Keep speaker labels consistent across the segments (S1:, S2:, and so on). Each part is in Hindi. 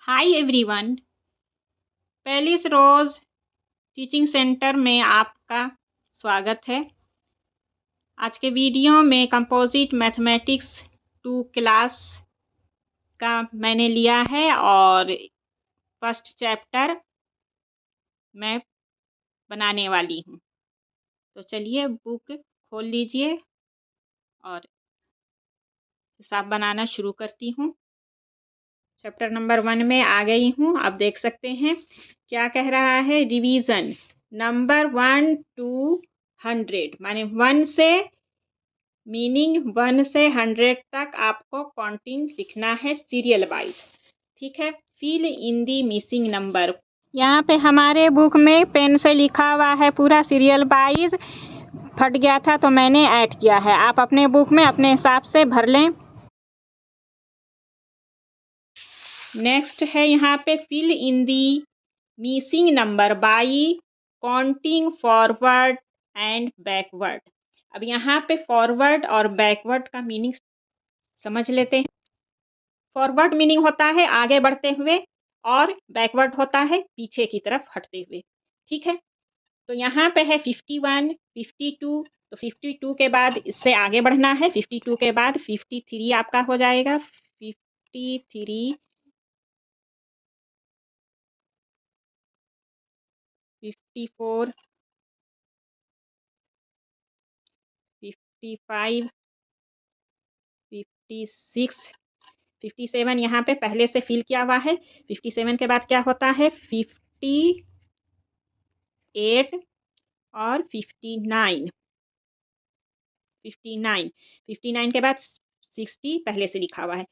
S1: हाय एवरीवन, पेलिस रोज टीचिंग सेंटर में आपका स्वागत है। आज के वीडियो में कंपोजिट मैथमेटिक्स 2 क्लास का मैंने लिया है और फर्स्ट चैप्टर मैं बनाने वाली हूँ। तो चलिए बुक खोल लीजिए और हिसाब बनाना शुरू करती हूँ। चैप्टर नंबर 1 में आ गई हूँ। अब देख सकते हैं क्या कह रहा है। रिवीजन नंबर 1 to 100 माने 1 से मीनिंग 1 से 100 तक आपको काउंटिंग लिखना है सीरियल वाइज। ठीक है। Fill in the missing number. यहाँ पे हमारे बुक में पेन से लिखा हुआ है पूरा सीरियल वाइज। फट गया था तो मैंने ऐड किया है। आप अपने बुक में अपने हिसाब से भर लें। नेक्स्ट है यहाँ पे fill in the missing number by counting forward and backward. अब यहाँ पे फॉरवर्ड और बैकवर्ड का मीनिंग समझ लेते हैं। फॉरवर्ड मीनिंग होता है आगे बढ़ते हुए और बैकवर्ड होता है पीछे की तरफ हटते हुए। ठीक है। तो यहाँ पे है 51, 52। तो 52 के बाद इससे आगे बढ़ना है। 52 के बाद 53 आपका हो जाएगा। 53, 54, 55, 56, 57 यहाँ पे पहले से फिल किया हुआ है। 57 के बाद क्या होता है 58 और 59। 59 के बाद 60 पहले से लिखा हुआ है।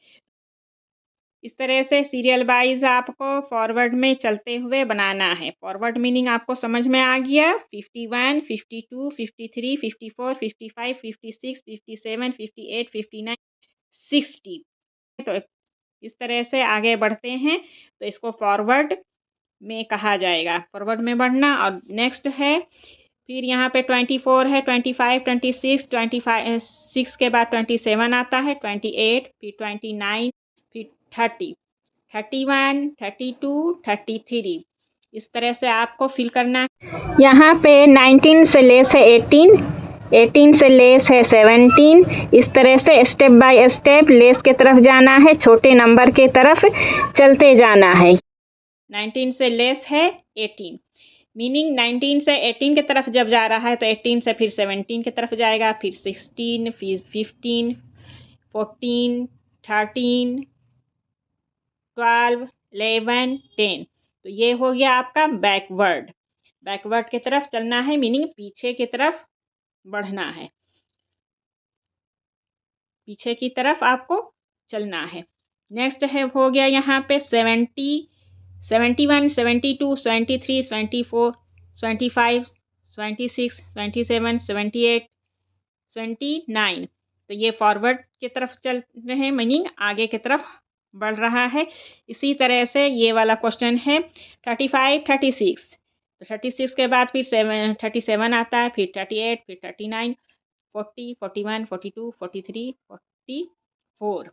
S1: इस तरह से सीरियल वाइज आपको फॉरवर्ड में चलते हुए बनाना है। फॉरवर्ड मीनिंग आपको समझ में आ गया। 51, 52, 53, 54, 55, 56, 57, 58, 59, 60। तो इस तरह से आगे बढ़ते हैं तो इसको फॉरवर्ड में कहा जाएगा। फॉरवर्ड में बढ़ना। और नेक्स्ट है फिर यहाँ पे 24 है, 25, 26, 25 के बाद 27 आता है, 28, फिर 29, फिर 30, 31, 32, 33। इस तरह से आपको फिल करना है। यहाँ पे 19 से लेस है 18, 18 से लेस है 17। इस तरह से स्टेप बाय स्टेप लेस के तरफ जाना है, छोटे नंबर के तरफ चलते जाना है। 19 से लेस है 18 मीनिंग 19 से 18 की तरफ जब जा रहा है तो 18 से फिर 17 की तरफ जाएगा, फिर 16, फिर 15, 14, 13, 12, 11, 10। तो ये हो गया आपका बैकवर्ड। बैकवर्ड की तरफ चलना है मीनिंग पीछे की तरफ बढ़ना है। पीछे की तरफ आपको चलना है। नेक्स्ट है हो गया यहाँ पे 70, 71, 72, 73, 74, 25, 26, 27, 78, 29। तो ये फॉरवर्ड की तरफ चल रहे हैं मीनिंग आगे की तरफ बढ़ रहा है। इसी तरह से ये वाला क्वेश्चन है 35, 36। तो 36 के बाद फिर 37 आता है, फिर 38, फिर 39, 40, 41, 42, 43, 44।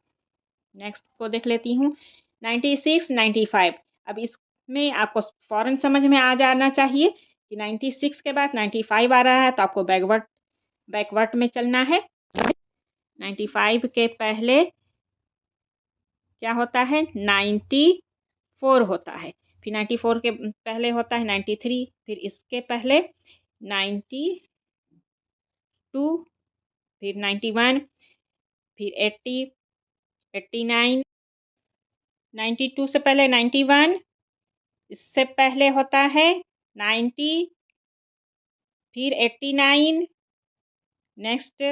S1: नेक्स्ट को देख लेती हूँ 96, 95। अब इसमें आपको फौरन समझ में आ जाना चाहिए कि 96 के बाद 95 आ रहा है तो आपको बैकवर्ड में चलना है। 95 के पहले क्या होता है 94 होता है, फिर 94 के पहले होता है 93, फिर इसके पहले 92, फिर 91, फिर 80, 89, 92 से पहले 91, इससे पहले होता है 90, फिर 89, नेक्स्ट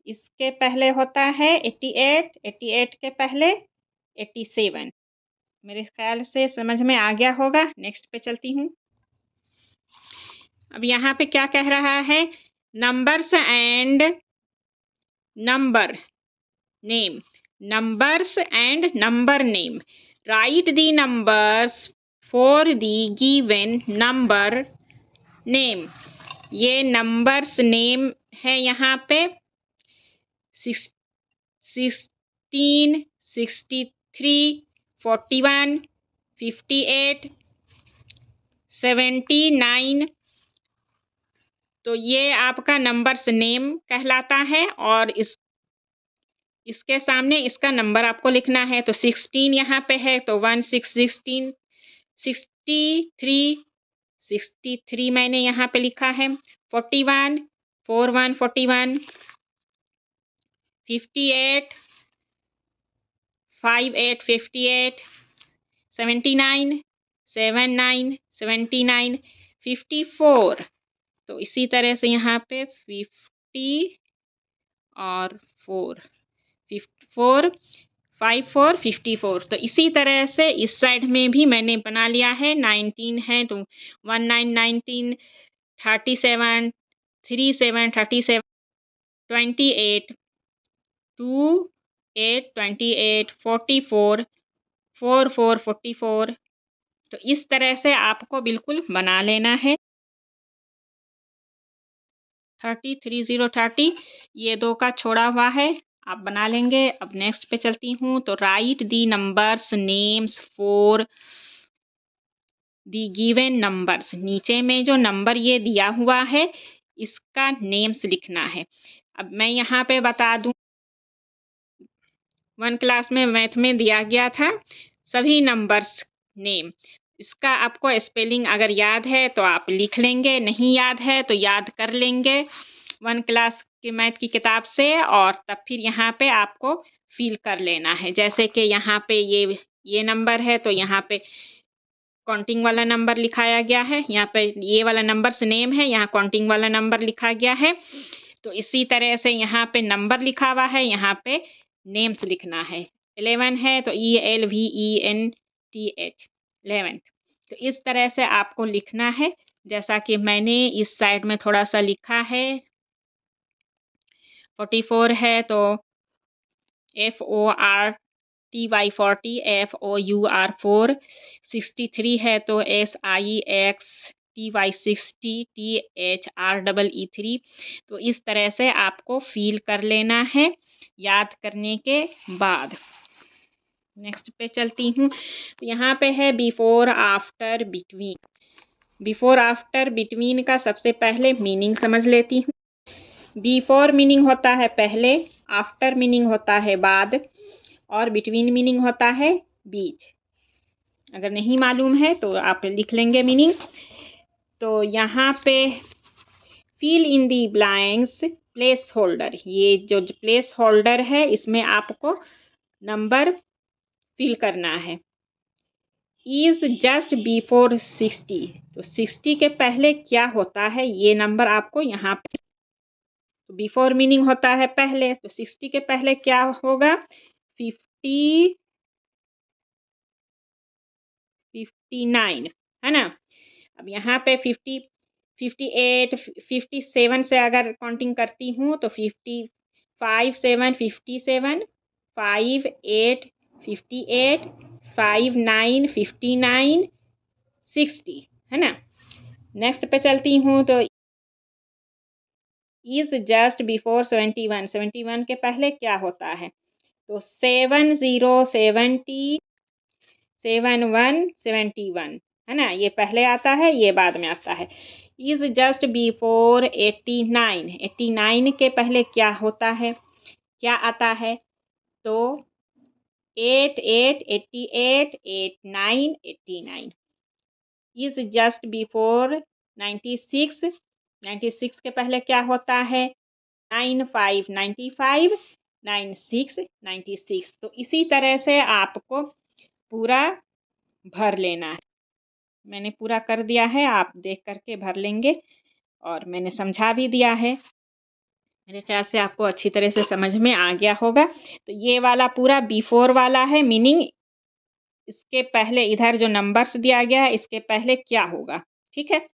S1: इसके पहले होता है 88, 88 के पहले 87। मेरे ख्याल से समझ में आ गया होगा। नेक्स्ट पे चलती हूँ। अब यहाँ पे क्या कह रहा है numbers and number name. Numbers and number name. Right the numbers for the given number name. ये नंबर्स नेम है यहाँ पे 16, 63, 41, 58, 79। तो ये आपका नंबर्स नेम कहलाता है और इसके सामने इसका नंबर आपको लिखना है। तो 16 यहाँ पे है तो 1 6 16, 63 63 मैंने यहाँ पे लिखा है। 41 41 41, 58 58 58, 79 79 79, 54। तो इसी तरह से यहाँ पे 50 और 4 54 54 54। तो इसी तरह से इस साइड में भी मैंने बना लिया है। 19 है तो 19 19, 37 37 37, 28 2 8 28, 44 44 44। तो इस तरह से आपको बिल्कुल बना लेना है। 30 30 30, ये 2 का छोड़ा हुआ है, आप बना लेंगे। अब नेक्स्ट पे चलती हूँ। तो right the numbers names for the given numbers. नीचे में जो नंबर ये दिया हुआ है इसका नेम्स लिखना है। अब मैं यहाँ पे बता दूँ, 1 क्लास में मैथ में दिया गया था सभी नंबर्स नेम। इसका आपको स्पेलिंग अगर याद है तो आप लिख लेंगे, नहीं याद है तो याद कर लेंगे 1 क्लास की मैथ की किताब से, और तब फिर यहाँ पे आपको फिल कर लेना है। जैसे कि यहाँ पे ये नंबर है तो यहाँ पे काउंटिंग वाला नंबर लिखाया गया है, यहाँ पे ये वाला नंबर्स नेम है, यहाँ काउंटिंग वाला नंबर लिखा गया है। तो इसी तरह से यहाँ पे नंबर लिखा हुआ है, यहाँ पे नेम्स लिखना है। 11 है तो ELVENTH 11th। तो इस तरह से आपको लिखना है, जैसा कि मैंने इस साइड में थोड़ा सा लिखा है। 44 है तो FORTY 40, FOUR 4। 63 है तो SIXTY 60, THREE 3। तो इस तरह से आपको फील कर लेना है याद करने के बाद। नेक्स्ट पे चलती हूँ। तो यहाँ पे है before after between. Before after between का सबसे पहले मीनिंग समझ लेती हूँ। बिफोर मीनिंग होता है पहले, आफ्टर मीनिंग होता है बाद, और बिटवीन मीनिंग होता है बीच। अगर नहीं मालूम है तो आप लिख लेंगे मीनिंग। तो यहाँ पे fill in the blanks place holder. ये जो प्लेस होल्डर है इसमें आपको नंबर फिल करना है। Is just before 60। तो 60 के पहले क्या होता है ये नंबर आपको यहाँ पे, तो बिफोर मीनिंग होता है पहले, तो 60 के पहले क्या होगा, 50 59 है ना। अब यहाँ पे 50 58 57 से अगर काउंटिंग करती हूँ तो 55 7 57, 5 8 58, 5 9 59, 60 है ना। नेक्स्ट पे चलती हूँ। तो इज जस्ट बिफोर 71। 71 के पहले क्या होता है, तो 70 70, 71 71 है ना, ये पहले आता है ये बाद में आता है। Is just before 89। 89 के पहले क्या होता है, क्या आता है, तो 8 8 88, 8 9 89। Is just before 96। 96 के पहले क्या होता है, 9 5 95, 9 6 96। तो इसी तरह से आपको पूरा भर लेना है। मैंने पूरा कर दिया है, आप देख करके भर लेंगे, और मैंने समझा भी दिया है। मेरे ख्याल से आपको अच्छी तरह से समझ में आ गया होगा। तो ये वाला पूरा बिफोर वाला है, मीनिंग इसके पहले इधर जो नंबर्स दिया गया है इसके पहले क्या होगा, ठीक है।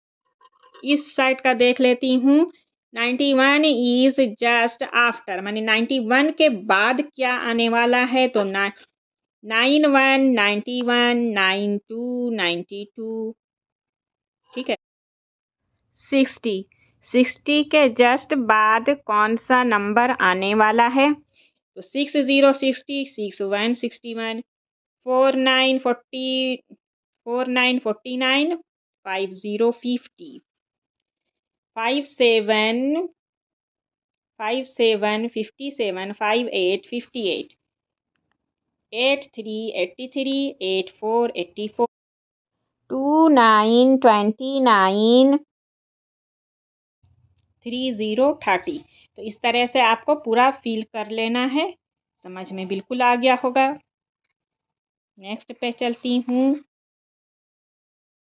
S1: इस साइड का देख लेती हूँ। 91 इज जस्ट आफ्टर, माने 91 के बाद क्या आने वाला है, तो 91 91, 92 92, ठीक है। 60 60 के जस्ट बाद कौन सा नंबर आने वाला है, तो 60 60, 61 61, 4949 5050 57 57 58 58 83 83 84 84 29 29 30 30। तो इस तरह से आपको पूरा फिल कर लेना है। समझ में बिल्कुल आ गया होगा। नेक्स्ट पे चलती हूँ।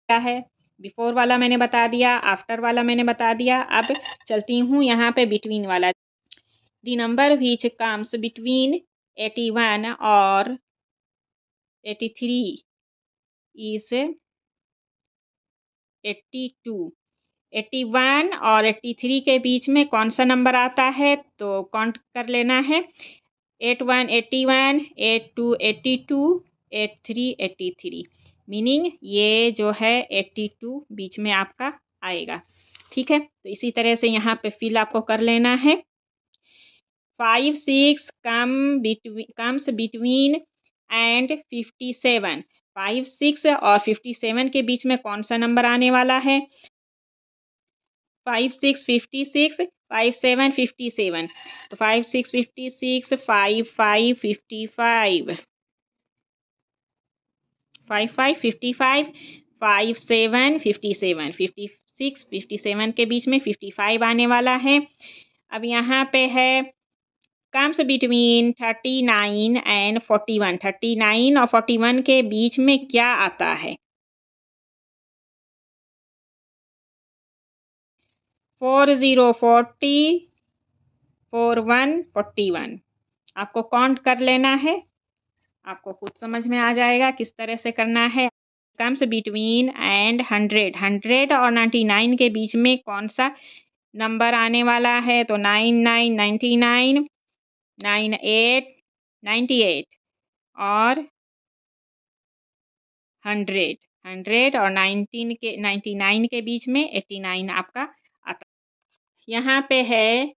S1: क्या है, बिफोर वाला मैंने बता दिया, आफ्टर वाला मैंने बता दिया। अब चलती हूँ यहाँ पे बिटवीन वाला। The number which comes between 81 और 83 इज 82। 81 और 83 के बीच में कौन सा नंबर आता है, तो काउंट कर लेना है। 81 81, 82 82, 83 83। मीनिंग ये जो है 82 बीच में आपका आएगा। ठीक है, तो इसी तरह से यहाँ पे फिल आपको कर लेना है। 5 6 कम्स बिटवीन एंड 57। 5 6 और 57 के बीच में कौन सा नंबर आने वाला है। 5 6 56, 5 7 57। तो 5 6 56, 5 5 55, 5 5 55, 5 7 57, 56 57 के बीच में 55 आने वाला है। अब यहाँ पे है कम्स बिटवीन 39 एंड 41। 39 और 41 के बीच में क्या आता है। 40 40, 41 41। आपको काउंट कर लेना है, आपको खुद समझ में आ जाएगा किस तरह से करना है। Comes between and 100। 100 और 99 के बीच में कौन सा नंबर आने वाला है, तो 99 99, 98 98 और 100। 100 और 99 के बीच में 89 आपका आता है। यहाँ पे है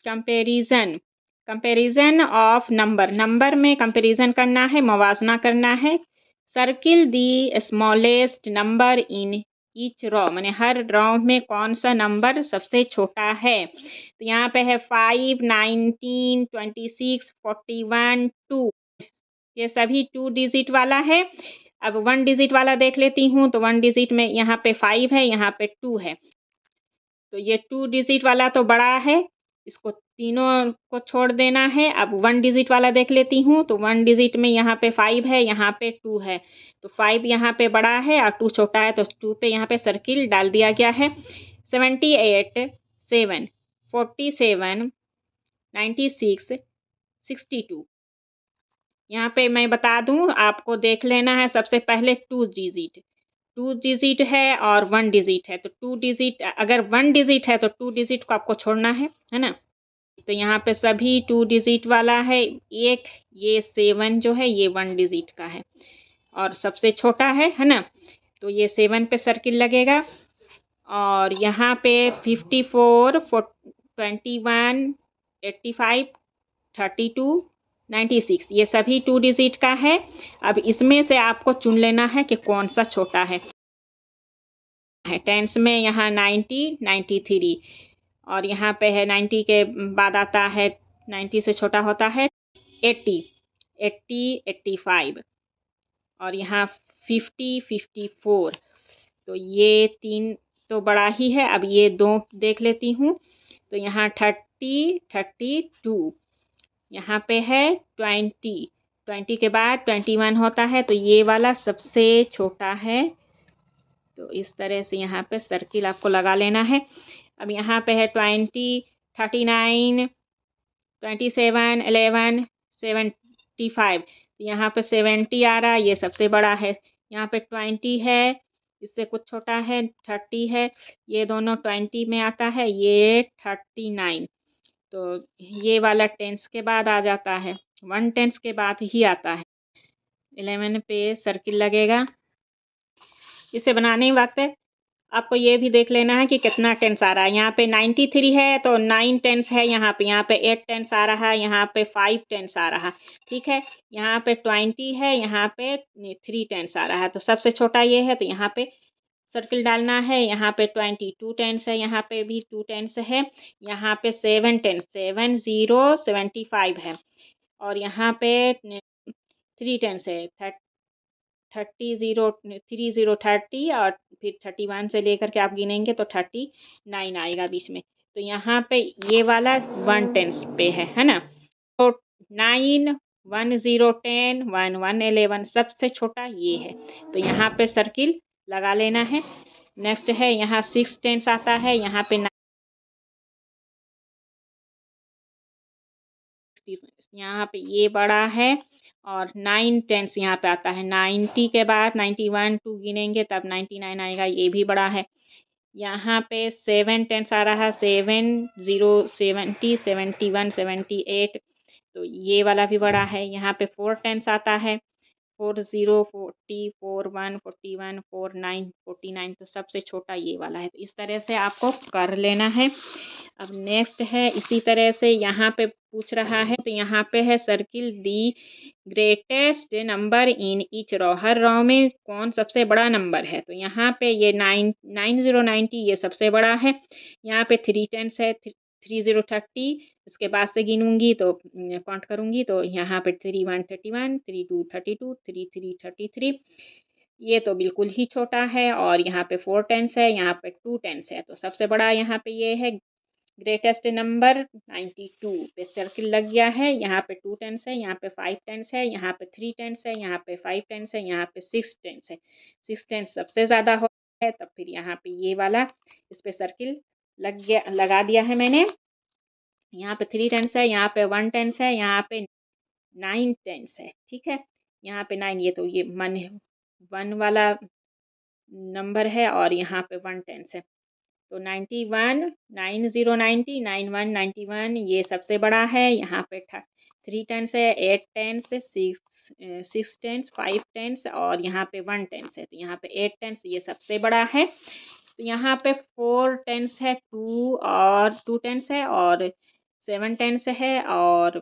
S1: comparison. Comparison of number. Number में कंपैरिजन करना है, मवाजना करना है। Circle the smallest number in each row. माने हर रो में कौन सा नंबर सबसे छोटा है। तो यहाँ पे है 5 19 26 41 2। ये सभी 2 डिजिट वाला है। अब 1 डिजिट वाला देख लेती हूँ, तो 1 डिजिट में यहाँ पे 5 है, यहाँ पे 2 है। तो ये 2 डिजिट वाला तो बड़ा है, इसको तीनों को छोड़ देना है। अब 1 डिजिट वाला देख लेती हूँ, तो 1 डिजिट में यहाँ पे 5 है, यहाँ पे 2 है। तो 5 यहाँ पे बड़ा है और 2 छोटा है, तो 2 पे यहाँ पे सर्किल डाल दिया गया है। 78 7 47 96 62। यहाँ पे मैं बता दूँ, आपको देख लेना है सबसे पहले 2 डिजिट है और 1 डिजिट है। तो 2 डिजिट, अगर 1 डिजिट है तो 2 डिजिट को आपको छोड़ना है ना। तो यहाँ पे सभी 2 डिजिट वाला है। एक ये 7 जो है ये 1 डिजिट का है और सबसे छोटा है ना। तो ये 7 पे सर्किल लगेगा। और यहाँ पे 54 21 85 32 96 ये सभी 2 डिजिट का है। अब इसमें से आपको चुन लेना है कि कौन सा छोटा है। टेंस में यहाँ 90 93 और यहाँ पे है 90 के बाद आता है, 90 से छोटा होता है 80 80 85 और यहाँ 50 54। तो ये 3 तो बड़ा ही है। अब ये 2 देख लेती हूँ, तो यहाँ 30 32, यहाँ पे है 20 20 के बाद 21 होता है, तो ये वाला सबसे छोटा है। तो इस तरह से यहाँ पे सर्किल आपको लगा लेना है। अब यहाँ पे है 20 39 27 11 75। यहाँ पे 70 आ रहा है, ये सबसे बड़ा है। यहाँ पे 20 है, इससे कुछ छोटा है 30 है, ये दोनों 20 में आता है, ये 39। तो ये वाला टेंस के बाद आ जाता है, 1 टेंस के बाद ही आता है। 11 पे सर्किल लगेगा। इसे बनाने वक्त आपको ये भी देख लेना है कि कितना टेंस आ रहा है। यहाँ पे 93 है तो 9 टेंस है यहाँ पे 8 टेंस आ रहा है, यहाँ पे 5 टेंस आ रहा है, ठीक है। यहाँ पे 20 है, यहाँ पे 3 टेंस आ रहा है, तो सबसे छोटा ये है, तो यहाँ पे सर्किल डालना है। यहाँ पे 22 टेंस है, यहाँ पे भी 2 टेंस है, यहाँ पे 7 टेंस 7075 है, और यहाँ पे 3 टेंस है 30 और फिर 31 से लेकर के आप गिनेंगे तो 39 आएगा बीच में। तो यहाँ पे ये वाला 1 टेंस पे है ना। तो 9 1 0 10 1 1 11 सबसे छोटा ये है, तो यहाँ पे सर्किल लगा लेना है। नेक्स्ट है यहाँ 6 टेंस आता है, यहाँ पे यहाँ पे ये बड़ा है, और 9 टेंस यहाँ पे आता है। 90 के बाद 91 2 गिनेंगे तब 99 आएगा, ये भी बड़ा है। यहाँ पे 7 टेंस आ रहा है, 7 0 70 71 78, तो ये वाला भी बड़ा है। यहाँ पे 4 टेंस आता है, 40 40 41 41 49 49, तो सबसे छोटा ये वाला है। तो इस तरह से आपको कर लेना है। अब नेक्स्ट है इसी तरह से यहाँ पे पूछ रहा है, तो यहाँ पे है circle the greatest number in each row, हर रो में कौन सबसे बड़ा नंबर है। तो यहाँ पे ये 9090 ये सबसे बड़ा है। यहाँ पे 3 टेंस है, 3030, इसके बाद से गिनूंगी तो काउंट करूंगी तो यहाँ पे 31 31 32 32 33 33, ये तो बिल्कुल ही छोटा है। और यहाँ पे 4 टेंस है, यहाँ पे 2 टेंस है, तो सबसे बड़ा यहाँ पे ये है ग्रेटेस्ट नंबर 92 पे सर्किल लग गया है। यहाँ पे 2 टेंस है, यहाँ पे 5 टेंस है, यहाँ पे 3 टेंस है, यहाँ पे 5 टेंस है, यहाँ पे 6 टेंस है। 6 टेंस सबसे ज़्यादा हो है, तब फिर यहाँ पे ये वाला इस पे सर्किल लगा दिया है मैंने। यहाँ पे 3 टेंस है, यहाँ पे 1 टेंस है, यहाँ पे 9 टेंस है, ठीक है। यहाँ पे 9 ये तो ये 1 वाला नंबर है, और यहाँ पे 1 टेंस है, तो 91 90 90 91 91 ये सबसे बड़ा है। यहाँ पे 3 टेंस है, 8 टेंस, 6 टेंस, 5 टेंस, और यहाँ पे 1 टेंस है, तो यहाँ पे 8 टेंस ये सबसे बड़ा है। तो यहाँ पे 4 टेंस है, 2 टेंस है, और 7 टेंस है, और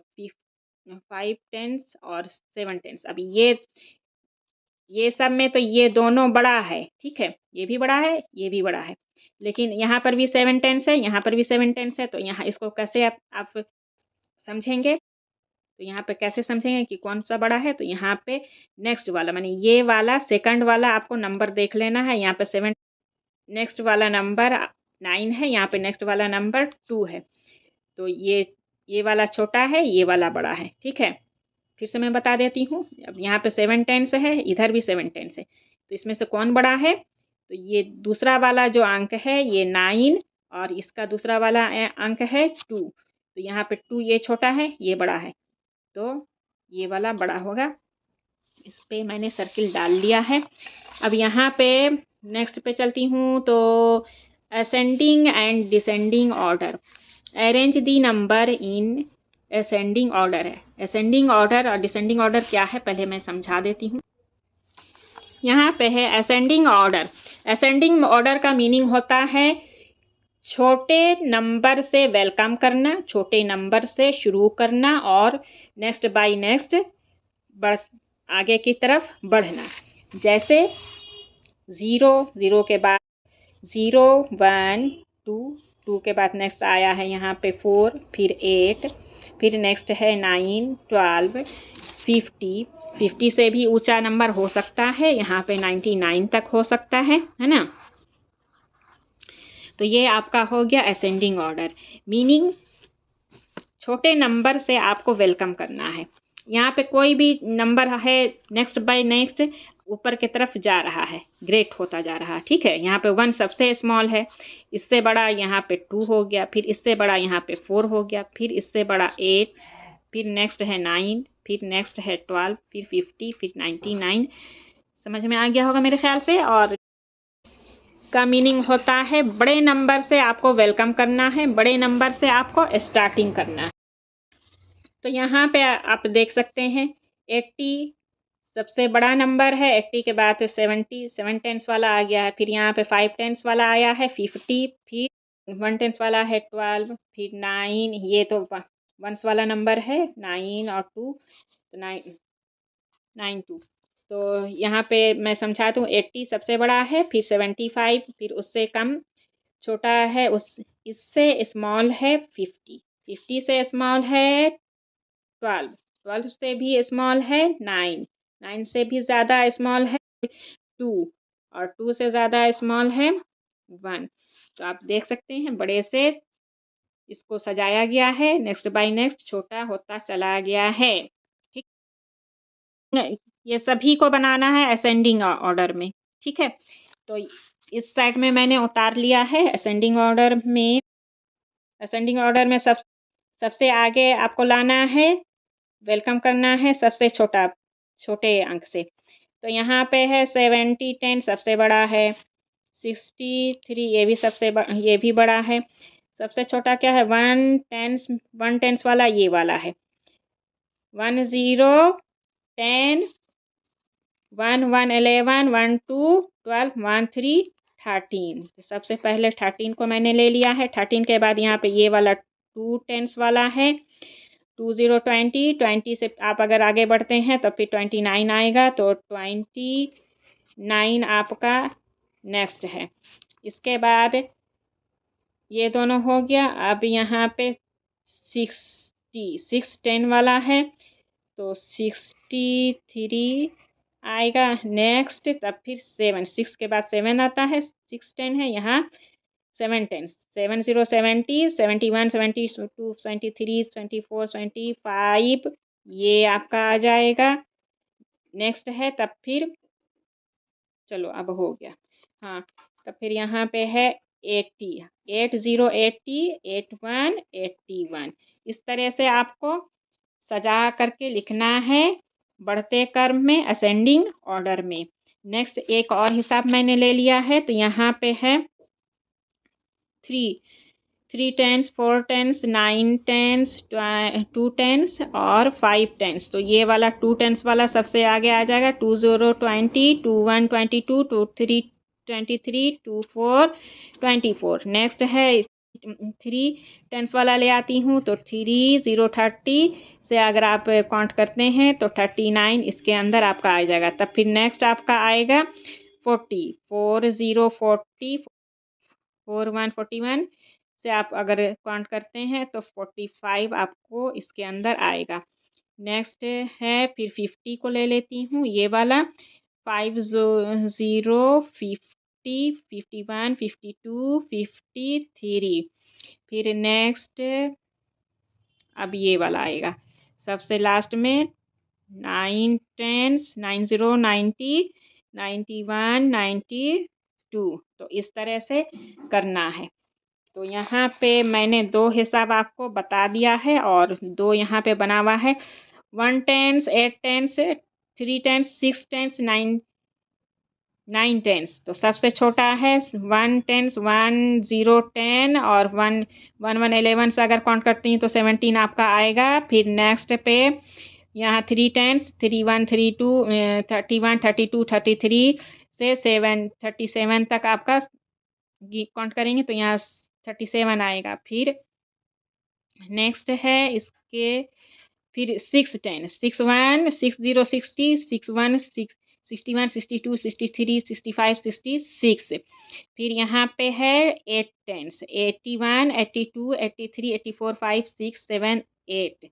S1: 5 टेंस और 7 टेंस। अब ये सब में तो ये दोनों बड़ा है, ठीक है, ये भी बड़ा है, ये भी बड़ा है, लेकिन यहाँ पर भी 7 टेंस है, यहाँ पर भी 7 टेंस है, तो यहाँ इसको कैसे आप समझेंगे। तो यहाँ पे कैसे समझेंगे कि कौन सा बड़ा है। तो यहाँ पे नेक्स्ट वाला माने ये वाला सेकंड वाला आपको नंबर देख लेना है। यहाँ पे 7 नेक्स्ट वाला नंबर 9 है, यहाँ पे नेक्स्ट वाला नंबर 2 है, तो ये वाला छोटा है, ये वाला बड़ा है, ठीक है। फिर से मैं बता देती हूँ। अब यहाँ पे 7 टेंस है, इधर भी 7 टेंस है, तो इसमें से कौन बड़ा है। तो ये दूसरा वाला जो अंक है ये 9, और इसका दूसरा वाला अंक है 2, तो यहाँ पे 2 ये छोटा है, ये बड़ा है, तो ये वाला बड़ा होगा। इस पे मैंने सर्किल डाल लिया है। अब यहाँ पे नेक्स्ट पे चलती हूँ, तो ascending and descending order, arrange the number in ascending order है। असेंडिंग ऑर्डर और डिसेंडिंग ऑर्डर क्या है पहले मैं समझा देती हूँ। यहाँ पे है असेंडिंग ऑर्डर। असेंडिंग ऑर्डर का मीनिंग होता है छोटे नंबर से वेलकम करना, छोटे नंबर से शुरू करना, और नेक्स्ट बाय नेक्स्ट आगे की तरफ बढ़ना। जैसे 0 के बाद 0 1 2 2 के बाद नेक्स्ट आया है यहाँ पे 4, फिर 8, फिर नेक्स्ट है 9 12 50 से भी ऊंचा नंबर हो सकता है, यहाँ पे 99 तक हो सकता है ना। तो ये आपका हो गया असेंडिंग ऑर्डर। मीनिंग छोटे नंबर से आपको वेलकम करना है। यहाँ पे कोई भी नंबर है नेक्स्ट बाय नेक्स्ट ऊपर की तरफ जा रहा है, ग्रेट होता जा रहा है, ठीक है। यहाँ पे 1 सबसे स्मॉल है, इससे बड़ा यहाँ पे 2 हो गया, फिर इससे बड़ा यहाँ पे 4 हो गया, फिर इससे बड़ा 8, फिर नेक्स्ट है 9, फिर नेक्स्ट है 12, फिर 50, फिर 99। समझ में आ गया होगा मेरे ख्याल से। और का मीनिंग होता है बड़े नंबर से आपको वेलकम करना है, बड़े नंबर से आपको स्टार्टिंग करना है। तो यहाँ पे आप देख सकते हैं 80 सबसे बड़ा नंबर है 80 के बाद 70, 7 टेंस वाला आ गया है। फिर यहाँ पे 5 टेंस वाला आया है 50, फिर 1 टेंस वाला है 12, फिर 9, ये तो वंस वाला नंबर है 9 और 2, तो 9 2। तो यहाँ पे मैं समझा दूँ, 80 सबसे बड़ा है, फिर 75, फिर उससे कम छोटा है, उस इससे स्मॉल है 50, 50 से स्मॉल है 12, 12 से भी स्मॉल है 9, 9 से भी ज़्यादा स्मॉल है 2, और 2 से ज़्यादा स्मॉल है 1। तो आप देख सकते हैं बड़े से इसको सजाया गया है, नेक्स्ट बाय नेक्स्ट छोटा होता चला गया है। ठीक है, ये सभी को बनाना है असेंडिंग ऑर्डर में। ठीक है, तो इस साइड में मैंने उतार लिया है असेंडिंग ऑर्डर में। असेंडिंग ऑर्डर में सबसे आगे आपको लाना है, वेलकम करना है सबसे छोटे अंक से। तो यहाँ पे है 70, 10 सबसे बड़ा है, 63 ये भी ये भी बड़ा है। सबसे छोटा क्या है 1 टेंस वाला ये वाला है। 1 0 10 1 1 11 1 2 12 1 3 13। सबसे पहले 13 को मैंने ले लिया है। 13 के बाद यहाँ पे ये वाला 2 टेंस वाला है। 2 0 20, 20 से आप अगर आगे बढ़ते हैं तो फिर 29 आएगा, तो 29 आपका नेक्स्ट है। इसके बाद ये दोनों हो गया। अब यहाँ पे 6 10 वाला है, तो 63 आएगा नेक्स्ट। तब फिर 7, 6 के बाद 7 आता है, 6 10 है यहाँ 7 10, 7 0 70, 71 72 73 24 25 ये आपका आ जाएगा नेक्स्ट है। तब फिर चलो अब हो गया। हाँ, तब फिर यहाँ पे है 80, 80 80 81 81। इस तरह से आपको सजा करके लिखना है बढ़ते क्रम में असेंडिंग ऑर्डर में। नेक्स्ट एक और हिसाब मैंने ले लिया है, तो यहाँ पे है 3 टेंस, 4 टेंस, 9 टेंस, 2 टेंस और 5 टेंस। तो ये वाला 2 टेंस वाला सबसे आगे आ जाएगा। 2 0 20, 2 1 22, 2 3 23, 2 4 24। नेक्स्ट है 3 टेंस वाला ले आती हूँ, तो 3 0 30 से अगर आप काउंट करते हैं तो 39 इसके अंदर आपका आ जाएगा। तब फिर नेक्स्ट आपका आएगा 40, 4 0 40, 4 1 41 से आप अगर काउंट करते हैं तो 45 आपको इसके अंदर आएगा। नेक्स्ट है फिर 50 को ले लेती हूँ, ये वाला 5 0 50 51 52 53। फिर नेक्स्ट अब ये वाला आएगा सबसे लास्ट में 9 टेंस, 9 0 90 91 92। तो इस तरह से करना है। तो यहाँ पे मैंने 2 हिसाब आपको बता दिया है और 2 यहाँ पे बना हुआ है। 1 tens, 8 tens, 3 tens, 6 tens, 9 tens. तो सबसे छोटा है 1 टेंस, 1 0 10 और 1 1 1 11 से अगर काउंट करती हैं तो 17 आपका आएगा। फिर नेक्स्ट पे यहाँ 3 टेंस, 3 1 3 2 31 32 33 से 37 तक आपका काउंट करेंगे तो यहाँ 37 आएगा। फिर नेक्स्ट है इसके फिर 6 10, 6 1 6 0 60, 6 1 6 61 62 63 65 66। फिर यहाँ पे है 8 टेंस, 81 82 83 84 5 6 7 8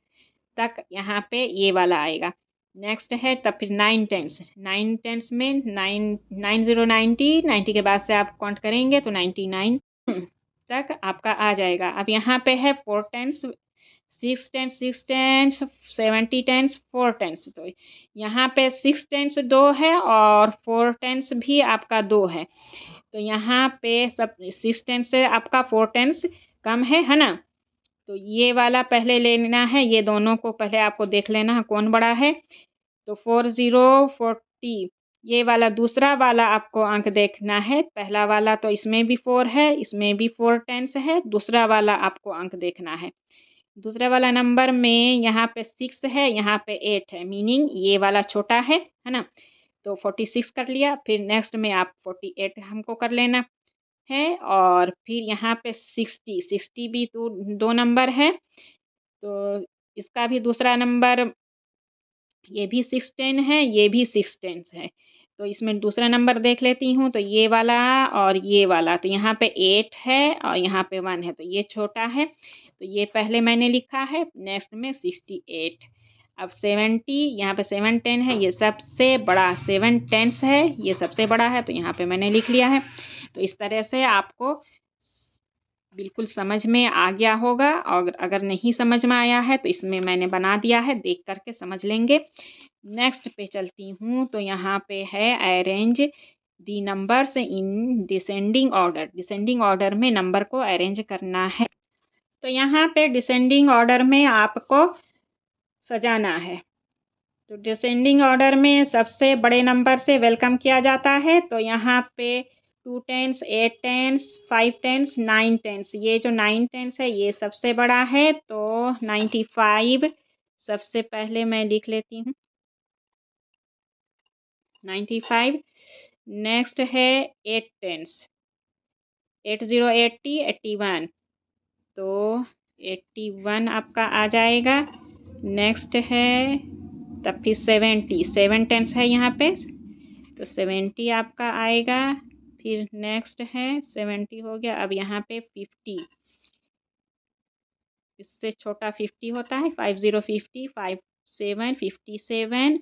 S1: तक यहाँ पे ये वाला आएगा। नेक्स्ट है तब फिर 9 टेंस, 9 टेंस में 9 0 90 के बाद से आप काउंट करेंगे तो 99 तक आपका आ जाएगा। अब यहाँ पे है 4 tens, 6 tens, 6 tens, 70 tens, 4 tens. तो यहाँ पे 6 टेंस 2 है और 4 टेंस भी आपका 2 है। तो यहाँ पे सब 6 टेंस से आपका 4 टेंस कम है ना। तो ये वाला पहले लेना है, ये दोनों को पहले आपको देख लेना है कौन बड़ा है। तो 4 0 40 ये वाला दूसरा वाला आपको अंक देखना है। पहला वाला तो इसमें भी 4 है, इसमें भी 4 टेंस है, दूसरा वाला आपको अंक देखना है। दूसरे वाला नंबर में यहाँ पे 6 है, यहाँ पे 8 है, मीनिंग ये वाला छोटा है ना? तो 46 कर लिया, फिर नेक्स्ट में आप 48 हमको कर लेना है और फिर यहाँ पे 60 भी तो 2 नंबर है, तो इसका भी दूसरा नंबर ये भी 610 है, ये भी 610 है। तो इसमें दूसरा नंबर देख लेती हूँ, तो ये वाला और ये वाला, तो यहाँ पे 8 है और यहाँ पे 1 है, तो ये छोटा है, तो ये पहले मैंने लिखा है, नेक्स्ट में 68। अब 70, यहाँ पे 710 है, ये सबसे बड़ा 710 है, ये सबसे बड़ा है, तो यहाँ पे मैंने लिख लिया है। तो इस तरह से आपको बिल्कुल समझ में आ गया होगा, और अगर नहीं समझ में आया है तो इसमें मैंने बना दिया है, देख करके समझ लेंगे। नेक्स्ट पे चलती हूँ, तो यहाँ पे है arrange the numbers in descending order. Descending order में नंबर को अरेंज करना है, तो यहाँ पे डिसेंडिंग ऑर्डर में आपको सजाना है। तो डिसेंडिंग ऑर्डर में सबसे बड़े नंबर से वेलकम किया जाता है, तो यहाँ पे 2 टेंस, 8 टेंस, 5 टेंस, 9 टेंस, ये जो 9 टेंस है ये सबसे बड़ा है, तो 95 सबसे पहले मैं लिख लेती हूँ, 95। नेक्स्ट है 8 टेंस, 80, 80, 81, तो 81 आपका आ जाएगा। नेक्स्ट है तब फिर 70, 7 टेंस है यहाँ पे, तो 70 आपका आएगा। फिर नेक्स्ट है 70 हो गया, अब यहाँ पे 50, इससे छोटा 50 होता है, 50, 50, 57, 57।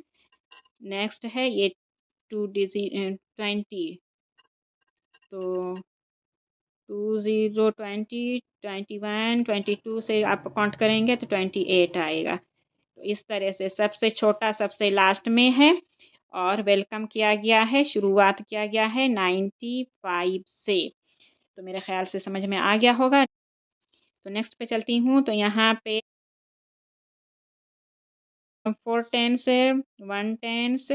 S1: नेक्स्ट है ये 2 डिजिट 20, तो 20, 20, 21, 22 से आप काउंट करेंगे तो 28 आएगा। तो इस तरह से सबसे छोटा सबसे लास्ट में है, और वेलकम किया गया है, शुरुआत किया गया है 95 से। तो मेरे ख्याल से समझ में आ गया होगा। तो नेक्स्ट पे चलती हूँ, तो यहाँ पे 4 टेंस, 1 टेंस,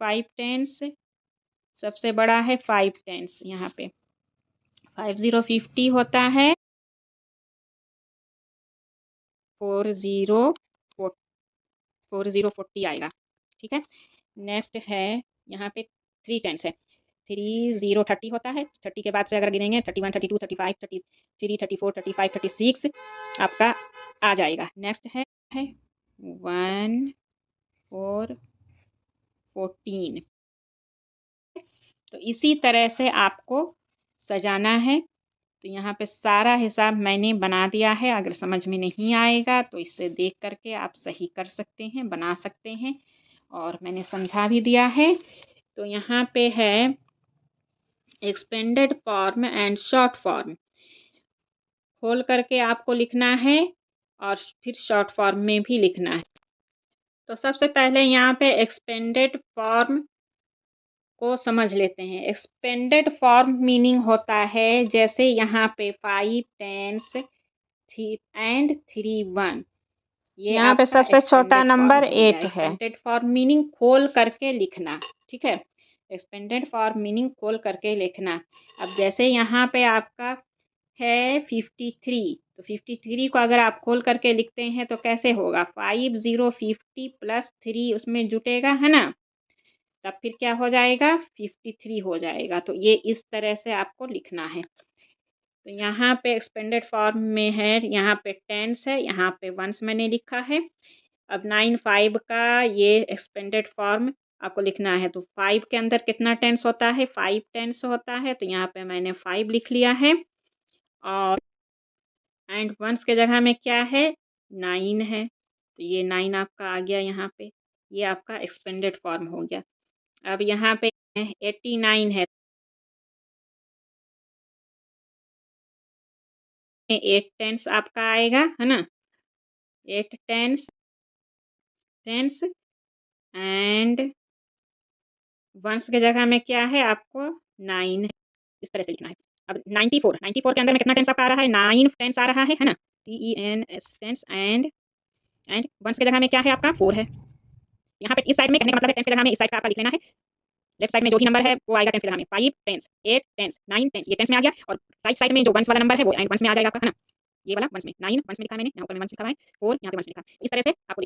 S1: 5 टेंस, सबसे बड़ा है 5 टेंस, यहाँ पे 50, 50 होता है, 40, 40, 40 आएगा, ठीक है। नेक्स्ट है यहाँ पे 3 टेंस है, 30, 30 होता है, 30 के बाद से अगर गिनेंगे 31, 32, 35, 33, 34, 35, 36 आपका आ जाएगा। नेक्स्ट है 1, 4, 14। तो इसी तरह से आपको सजाना है। तो यहाँ पे सारा हिसाब मैंने बना दिया है, अगर समझ में नहीं आएगा तो इससे देख करके आप सही कर सकते हैं, बना सकते हैं, और मैंने समझा भी दिया है। तो यहाँ पे है expanded form and short form, खोल करके आपको लिखना है और फिर शॉर्ट फॉर्म में भी लिखना है। तो सबसे पहले यहाँ पे एक्सपेंडेड फॉर्म को समझ लेते हैं। एक्सपेंडेड फॉर्म मीनिंग होता है, जैसे यहाँ पे 5 टेंस एंड 3 1, ये यहाँ पे सबसे छोटा नंबर 8 है। एक्सपेंडेड फॉर्म मीनिंग खोल करके लिखना, ठीक है। एक्सपेंडेड फॉर्म मीनिंग खोल करके लिखना। अब जैसे यहाँ पे आपका है 53, तो 53 को अगर आप खोल करके लिखते हैं तो कैसे होगा, 50, 50 प्लस 3 उसमें जुटेगा, है ना, तब फिर क्या हो जाएगा, 53 हो जाएगा। तो ये इस तरह से आपको लिखना है। तो यहाँ पे एक्सपेंडेड फॉर्म में है, यहाँ पे टेंस है, यहाँ पे वंस मैंने लिखा है। अब 9 5 का ये एक्सपेंडेड फॉर्म आपको लिखना है। तो 5 के अंदर कितना टेंस होता है, 5 टेंस होता है, तो यहाँ पे मैंने 5 लिख लिया है। और एंड वंस के जगह में क्या है, 9 है, तो ये 9 आपका आ गया यहाँ पे, ये आपका एक्सपेंडेड फॉर्म हो गया। अब यहाँ पे 89 है, 8 टेंस आपका आएगा, है ना, 8 टेंस टेंस एंड वंस के जगह में क्या है आपको 9, इस तरह से लिखना है। अब 94 के अंदर में कितना टेंस आपका आ रहा है, 9 टेंस आ रहा है ना, TENS टेंस एंड वंस के जगह में क्या है आपका 4 है। यहाँ पे इस साइड में कहने का मतलब है टेंस के जगह में इस साइड का आपका लिख लेना है, लेफ्ट साइड में जो भी नंबर है वो आएगा टेंस के जगह में, 5 टेंस, 8 टेंस, 9 टेंस, ये टेंस में आ गया, और राइट साइड में जो वंस वाला नंबर है वो एंड वंस में आ जाएगा आपका, है ना। ये वाला वंस में, 9 वंस में लिखा है मैंने, यहाँ ऊपर में वंस लिखा हुआ है, 4 यहाँ पे वंस लिखा है। इस तरह से आपको